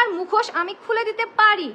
আমার মুখোশ আমি খুলে দিতে পারি,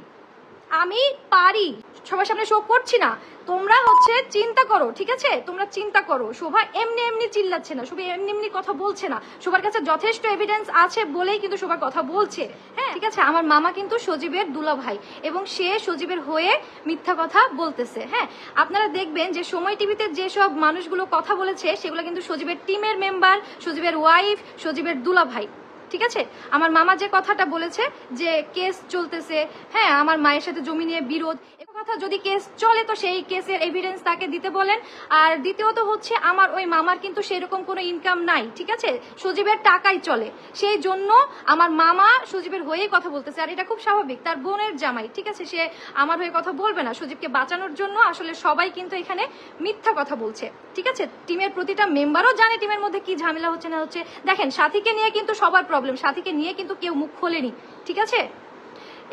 আমি পারি। সবার সামনে শো করছি না, তোমরা হচ্ছে চিন্তা করো, ঠিক আছে? তোমরা চিন্তা করো। শোভা এমনি এমনি চিল্লাচ্ছে না, শোভা এমনি এমনি কথা বলছে না, শোভার কাছে যথেষ্ট এভিডেন্স আছে বলেই কিন্তু শোভা কথা বলছে। হ্যাঁ ঠিক আছে, আমার মামা কিন্তু সজীবের দুলা ভাই এবং সে সজীবের হয়ে মিথ্যা কথা বলতেছে। হ্যাঁ, আপনারা দেখবেন যে সময় টিভিতে যেসব মানুষগুলো কথা বলেছে সেগুলো কিন্তু সজীবের টিমের মেম্বার, সজীবের ওয়াইফ, সজীবের দুলা ভাই। ঠিক আছে, আমার মামা যে কথাটা বলেছে যে কেস চলতেছে, হ্যাঁ আমার মায়ের সাথে জমি নিয়ে বিরোধ, কথা যদি কেস চলে তো সেই কেসের এভিডেন্স তাকে দিতে বলেন। আর দ্বিতীয়ত হচ্ছে আমার ওই মামার কিন্তু সেরকম কোনো ইনকাম নাই, ঠিক আছে? সজীবের টাকাই চলে, সেই জন্য আমার মামা সজীবের হয়েই কথা বলতেছে। আর এটা খুব স্বাভাবিক, তার বোনের জামাই, ঠিক আছে? সে আমার হয়ে কথা বলবে না। সজীবকে বাঁচানোর জন্য আসলে সবাই কিন্তু এখানে মিথ্যা কথা বলছে, ঠিক আছে? টিমের প্রতিটা মেম্বারও জানে টিমের মধ্যে কি ঝামেলা হচ্ছে না হচ্ছে। দেখেন সাথীকে নিয়ে কিন্তু সবার প্রবলেম, সাথীকে নিয়ে কিন্তু কেউ মুখ খোলেনি, ঠিক আছে?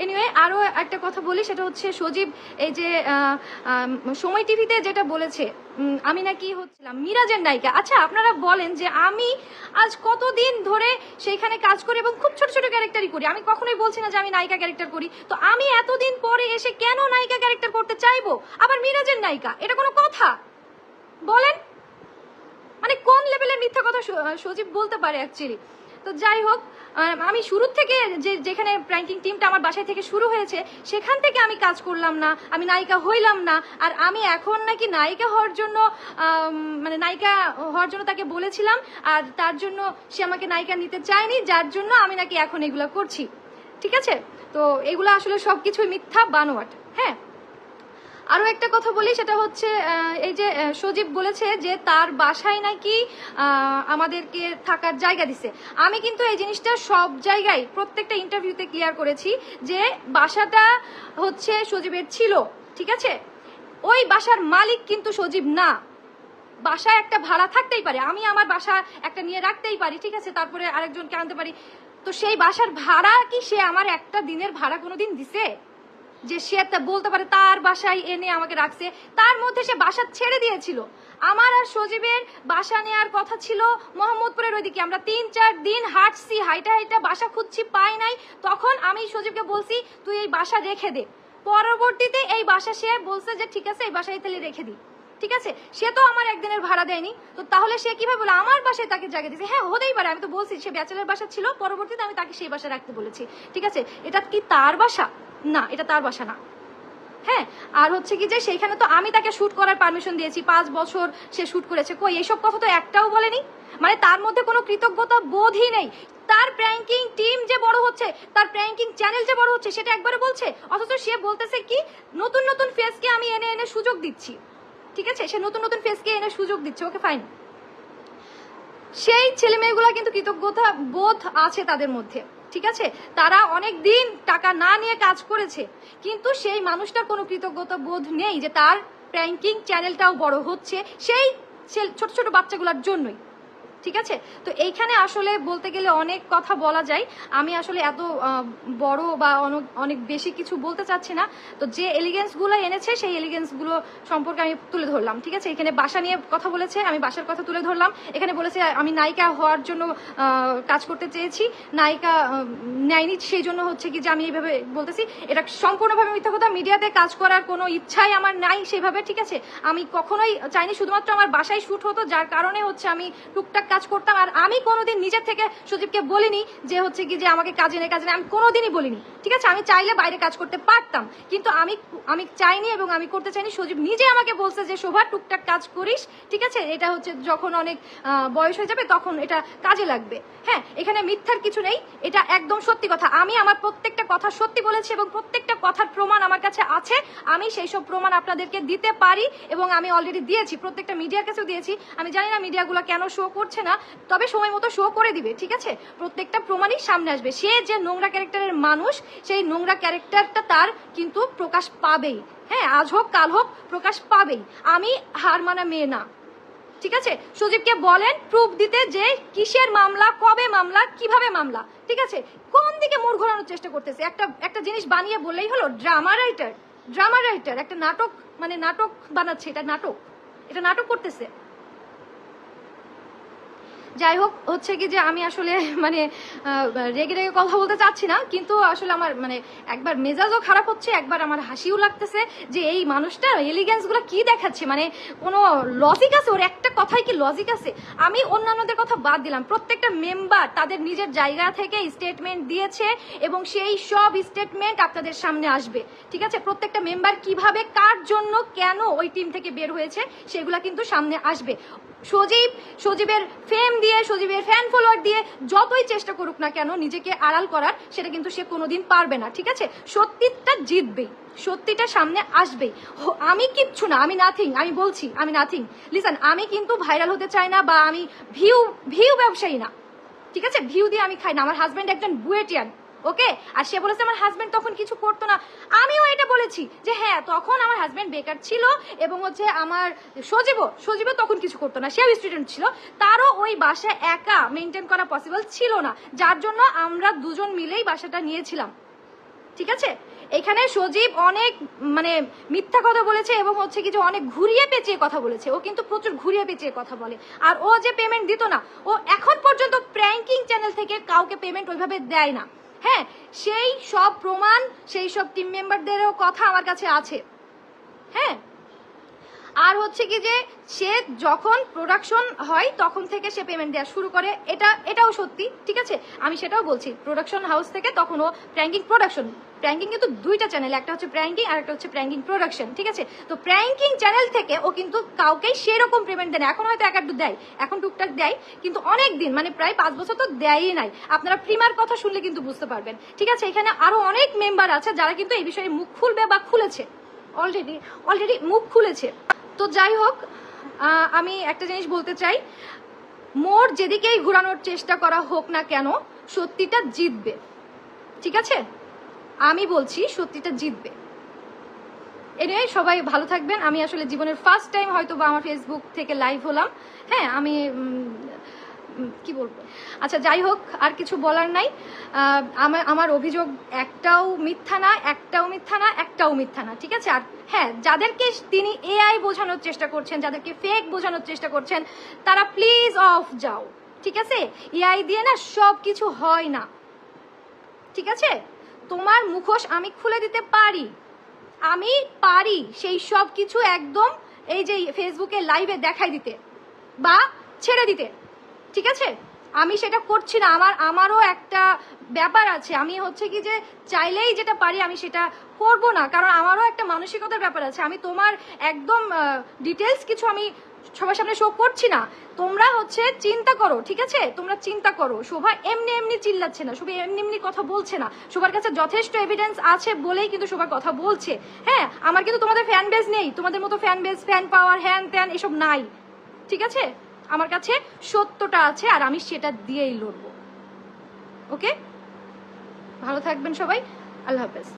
এনিওয়ে আরো একটা কথা বলি, সেটা হচ্ছে সজীব এই যে সময় টিভিতে যেটা বলেছে আমি নাকি হচ্ছিলাম মিরাজের নায়িকা। আচ্ছা আপনারা বলেন যে আমি আজ কতদিন ধরে সেইখানে কাজ করি এবং খুব ছোট ছোট ক্যারেক্টারই করি, আমি কখনোই বলছি না যে আমি নায়িকা ক্যারেক্টার করি, তো আমি এতদিন পরে এসে কেন নায়িকা ক্যারেক্টার করতে চাইবো, আবার মিরাজের নায়িকা? এটা কোনো কথা বলেন? মানে কোন লেভেলের মিথ্যা কথা সজীব বলতে পারে অ্যাকচুয়ালি। তো যাই হোক, আমি শুরু থেকে যেখানে প্র্যাঙ্কিং টিমটা আমার বাসায় থেকে শুরু হয়েছে সেখান থেকে আমি কাজ করলাম না, আমি নায়িকা হইলাম না। আর আমি এখন নাকি নায়িকা হওয়ার জন্য মানে নায়িকা হওয়ার জন্য তাকে বলেছিলাম, আর তার জন্য সে আমাকে নায়িকা নিতে চায়নি, যার জন্য আমি নাকি এখন এগুলো করছি, ঠিক আছে? তো এগুলো আসলে সবকিছুই মিথ্যা বানোয়াট। হ্যাঁ, আরো একটা কথা বলি, সেটা হচ্ছে এই যে সজীব বলেছে যে তার বাসায় নাকি আমাদেরকে থাকার জায়গা দিছে। আমি কিন্তু এই জিনিসটা সব জায়গায় প্রত্যেকটা ইন্টারভিউতে ক্লিয়ার করেছি যে বাসাটা হচ্ছে সজীবের ছিল, ঠিক আছে? ওই বাসার মালিক কিন্তু সজীব না। বাসায় একটা ভাড়া থাকতেই পারে, আমি আমার বাসা একটা নিয়ে রাখতেই পারি, ঠিক আছে? তারপরে আরেকজনকে আনতে পারি, তো সেই বাসার ভাড়া কি সে আমার একটা দিনের ভাড়া কোনোদিন দিছে যে সে বলতে পারে তার বাসায় এনে আমাকে রাখছে? তার মধ্যে সে বাসা ছেড়ে দিয়েছিল। আমার আর সজীবের বাসা নেওয়ার কথা ছিল মোহাম্মদপুরের ওইদিকে, আমরা 3-4 দিন হাঁটছি, হাইটা হাইটা বাসা খুঁজছি, পাই নাই। তখন আমি সজীবকে বলছি তুই এই বাসা রেখে দে, পরবর্তীতে এই বাসা সে বলছে যে ঠিক আছে এই বাসায় তাহলে রেখে দি, ঠিক আছে? সে তো আমার একদিনের ভাড়া দেয়নি, তো তাহলে সে কিভাবে বলে আমার বাসায় তাকে জায়গা দিয়েছে? হ্যাঁ হতেই পারে, আমি তো বলছি সে ব্যাচেলার বাসা ছিল, পরবর্তীতে আমি তাকে সেই বাসা রাখতে বলেছি, ঠিক আছে? এটা কি তার বাসা? না, এটা তার বাসা না। হ্যাঁ, আর হচ্ছে কি যে সেইখানে তো আমি তাকে শুট করার পারমিশন দিয়েছি, 5 বছর সে শুট করেছে, কই এইসব কথা তো একটাও বলেনি। মানে তার মধ্যে কোনো কৃতজ্ঞতা বোধই নেই। তার প্র্যাঙ্কিং টিম যে বড় হচ্ছে, তার প্র্যাঙ্কিং চ্যানেল যে বড় হচ্ছে সেটা একবারে বলছে, অথচ সে বলতেছে কি নতুন নতুন ফেসকে আমি এনে এনে সুযোগ দিচ্ছি, ঠিক আছে? সে নতুন নতুন ফেসকে এনে সুযোগ দিচ্ছে, ওকে ফাইন। সেই ছেলে মেয়েগুলা কিন্তু কৃতজ্ঞতা বোধ আছে তাদের মধ্যে, ঠিক আছে? তারা অনেক দিন টাকা না নিয়ে কাজ করেছে, কিন্তু সেই মানুষটার কোনো কৃতজ্ঞতা বোধ নেই যে তার প্র্যাঙ্কিং চ্যানেলটাও বড় হচ্ছে সেই ছোট ছোট বাচ্চাগুলোর জন্যই, ঠিক আছে? তো এইখানে আসলে বলতে গেলে অনেক কথা বলা যায়, আমি আসলে এত বড় বা অনেক বেশি কিছু বলতে চাচ্ছি না। তো যে এলিগেন্সগুলো এনেছে সেই এলিগেন্সগুলো সম্পর্কে আমি তুলে ধরলাম, ঠিক আছে? এখানে বাসা নিয়ে কথা বলেছে, আমি বাসার কথা তুলে ধরলাম। এখানে বলেছে আমি নায়িকা হওয়ার জন্য কাজ করতে চেয়েছি, নায়িকা নেয়নি, সেই জন্য হচ্ছে কি যে আমি এইভাবে বলতেছি। এটা সম্পূর্ণভাবে মিথ্যা কথা। মিডিয়াতে কাজ করার কোনো ইচ্ছাই আমার নাই সেভাবে, ঠিক আছে? আমি কখনোই চাইনি, শুধুমাত্র আমার বাসায় শুট হতো, যার কারণে হচ্ছে আমি টুকটাক কাজ করতাম। আর আমি কোনোদিন নিজের থেকে সজীবকে বলিনি যে হচ্ছে কি যে আমাকে কাজে নেই, আমি কোনোদিনই বলিনি, ঠিক আছে? আমি চাইলে বাইরে কাজ করতে পারতাম, কিন্তু আমি চাইনি এবং আমি করতে চাইনি। সজীব নিজে আমাকে বলছে যে শোভা টুকটাক কাজ করিস, ঠিক আছে? এটা হচ্ছে যখন অনেক বয়স হয়ে যাবে তখন এটা কাজে লাগবে। হ্যাঁ, এখানে মিথ্যার কিছু নেই, এটা একদম সত্যি কথা। আমি আমার প্রত্যেকটা কথা সত্যি বলেছি এবং প্রত্যেকটা কথার প্রমাণ আমার কাছে আছে। আমি সেই সব প্রমাণ আপনাদেরকে দিতে পারি এবং আমি অলরেডি দিয়েছি, প্রত্যেকটা মিডিয়ার কাছেও দিয়েছি। আমি জানি না মিডিয়াগুলো কেন শো করছে না, তবে সময় মতো শো করে দিবে, ঠিক আছে? প্রত্যেকটা প্রমাণই সামনে আসবে। সে যে নোংরা ক্যারেক্টারের মানুষ, সেই নোংরা ক্যারেক্টারটা তার কিন্তু প্রকাশ পাবেই। হ্যাঁ, আজ হোক কাল হোক প্রকাশ পাবেই। আমি হার মানা মেয়ে না, ঠিক আছে? সজীবকে বলেন প্রুফ দিতে যে কিসের মামলা, কবে মামলা, কিভাবে মামলা, ঠিক আছে? কোন দিকে মোড় ঘোরানোর চেষ্টা করতেছে? একটা জিনিস বানিয়ে বললেই হলো। ড্রামা রাইটার একটা নাটক, মানে নাটক বানাচ্ছে, এটা নাটক করতেছে। যাই হোক, হচ্ছে কি যে আমি আসলে মানে রেগে রেগে কথা বলতে চাচ্ছি না, কিন্তু আসলে আমার মানে একবার মেজাজও খারাপ হচ্ছে, একবার আমার হাসিও লাগতেছে যে এই মানুষটা এলিগেন্স গুলো কি দেখাচ্ছে, মানে কোনো লজিক আছে ওর? একটা কথাই কি লজিক আছে? আমি অন্যান্যদের কথা বাদ দিলাম, প্রত্যেকটা মেম্বার তাদের নিজের জায়গা থেকে স্টেটমেন্ট দিয়েছে এবং সেই সব স্টেটমেন্ট আপনাদের সামনে আসবে, ঠিক আছে? প্রত্যেকটা মেম্বার কিভাবে, কার জন্য, কেন ওই টিম থেকে বের হয়েছে সেগুলা কিন্তু সামনে আসবে। সজীবের ফেম দিয়ে, সজীবের ফ্যান ফলোয়ার দিয়ে যতই চেষ্টা করুক না কেন নিজেকে আড়াল করার, সেটা কিন্তু সে কোনোদিন পারবে না, ঠিক আছে? সত্যিটা জিতবেই, সত্যিটা সামনে আসবেই। আমি কিচ্ছু না, আমি নাথিং, আমি বলছি আমি নাথিং। লিসেন, আমি কিন্তু ভাইরাল হতে চাই না, বা আমি ভিউ ব্যবসায়ী না, ঠিক আছে? ভিউ দিয়ে আমি খাই না। আমার হাজব্যান্ড একজন বুয়েটিয়ান, ওকে? আর সে বলেছে আমার হাজব্যান্ড তখন কিছু করতো না, আমিও এটা বলেছি যে হ্যাঁ তখন আমার হাজব্যান্ড বেকার ছিল, এবং হচ্ছে আমার সজীবও তখন কিছু করতো না, সেও স্টুডেন্ট ছিল, তারও ওই বাসা একা মেনটেন করা পসিবল ছিল না, যার জন্য আমরা দুজন মিলেই বাসাটা নিয়েছিলাম, ঠিক আছে? এখানে সজীব অনেক মানে মিথ্যা কথা বলেছে এবং হচ্ছে কি যে অনেক ঘুরিয়ে পেঁচিয়ে কথা বলেছে, ও কিন্তু প্রচুর ঘুরিয়ে পেঁচিয়ে কথা বলে। আর ও যে পেমেন্ট দিত না, ও এখন পর্যন্ত প্র্যাঙ্কিং চ্যানেল থেকে কাউকে পেমেন্ট ওইভাবে দেয় না, হ্যাঁ? সেই সব প্রমাণ, সেই সব টিম মেম্বারদেরও কথা আমার কাছে আছে, হ্যাঁ? আর হচ্ছে কি যে সে যখন প্রোডাকশন হয় তখন থেকে সে পেমেন্ট দেওয়া শুরু করে, এটাও সত্যি, ঠিক আছে? আমি সেটাও বলছি, প্রোডাকশন হাউস থেকে তখন ও প্র্যাঙ্কিং প্রোডাকশন, প্র্যাঙ্কিং কিন্তু দুইটা চ্যানেল, একটা হচ্ছে প্র্যাঙ্কিং আর একটা হচ্ছে প্র্যাঙ্কিং প্রোডাকশন, ঠিক আছে? তো প্র্যাঙ্কিং চ্যানেল থেকে ও কিন্তু কাউকেই সেরকম পেমেন্ট দেয় না, এখন হয়তো এক আধটু দেয়, এখন টুকটাক দেয়, কিন্তু অনেক দিন মানে প্রায় 5 বছর তো দেয়ই নাই। আপনারা প্রিমার কথা শুনলে কিন্তু বুঝতে পারবেন, ঠিক আছে? এখানে আরো অনেক মেম্বার আছে যারা কিন্তু এই বিষয়ে মুখ খুলবে বা খুলেছে, অলরেডি মুখ খুলেছে। তো যাই হোক, আমি একটা জিনিস বলতে চাই, মোর যেদিকেই ঘোরানোর চেষ্টা করা হোক না কেন সত্যিটা জিতবে, ঠিক আছে? আমি বলছি সত্যিটা জিতবে। এনিওয়ে, সবাই ভালো থাকবেন। আমি আসলে জীবনের ফার্স্ট টাইম হয়তো বা আমার ফেসবুক থেকে লাইভ হলাম, হ্যাঁ? আমি কি বলবো, আচ্ছা যাই হোক, আর কিছু বলার নাই। আমার অভিযোগ একটাও মিথ্যা না, একটাও মিথ্যা না, ঠিক আছে? আর হ্যাঁ, যাদেরকে তিনি এআই বোঝানোর চেষ্টা করছেন, যাদেরকে ফেক বোঝানোর চেষ্টা করছেন, তারা প্লিজ অফ যাও, ঠিক আছে? এআই দিয়ে না সব কিছু হয় না, ঠিক আছে? তোমার মুখোশ আমি খুলে দিতে পারি, আমি পারি সেই সব কিছু একদম এই যে ফেসবুকে লাইভে দেখাই দিতে বা ছেড়ে দিতে, ঠিক আছে? আমি সেটা করছি না, আমারও একটা ব্যাপার আছে, আমি হচ্ছে কি যে চাইলেই যেটা পারি আমি সেটা করব না, কারণ আমারও একটা মানসিকতার ব্যাপার আছে। আমি তোমার একদম ডিটেলস কিছু আমি সবার সামনে শো করছি না, তোমরা হচ্ছে চিন্তা করো, ঠিক আছে? তোমরা চিন্তা করো। শোভা এমনি চিল্লাচ্ছে না, শোভা এমনি কথা বলছে না, শোভার কাছে যথেষ্ট এভিডেন্স আছে বলেই কিন্তু শোভা কথা বলছে, হ্যাঁ? আমার কিন্তু তোমাদের ফ্যান বেজ নেই, তোমাদের মতো ফ্যান বেজ, ফ্যান পাওয়ার, হ্যান ত্যান এসব নাই, ঠিক আছে? আমার কাছে সত্যটা আছে আর আমি সেটা দিয়েই লড়বো, ওকে? ভালো থাকবেন সবাই, আল্লাহ হাফেজ।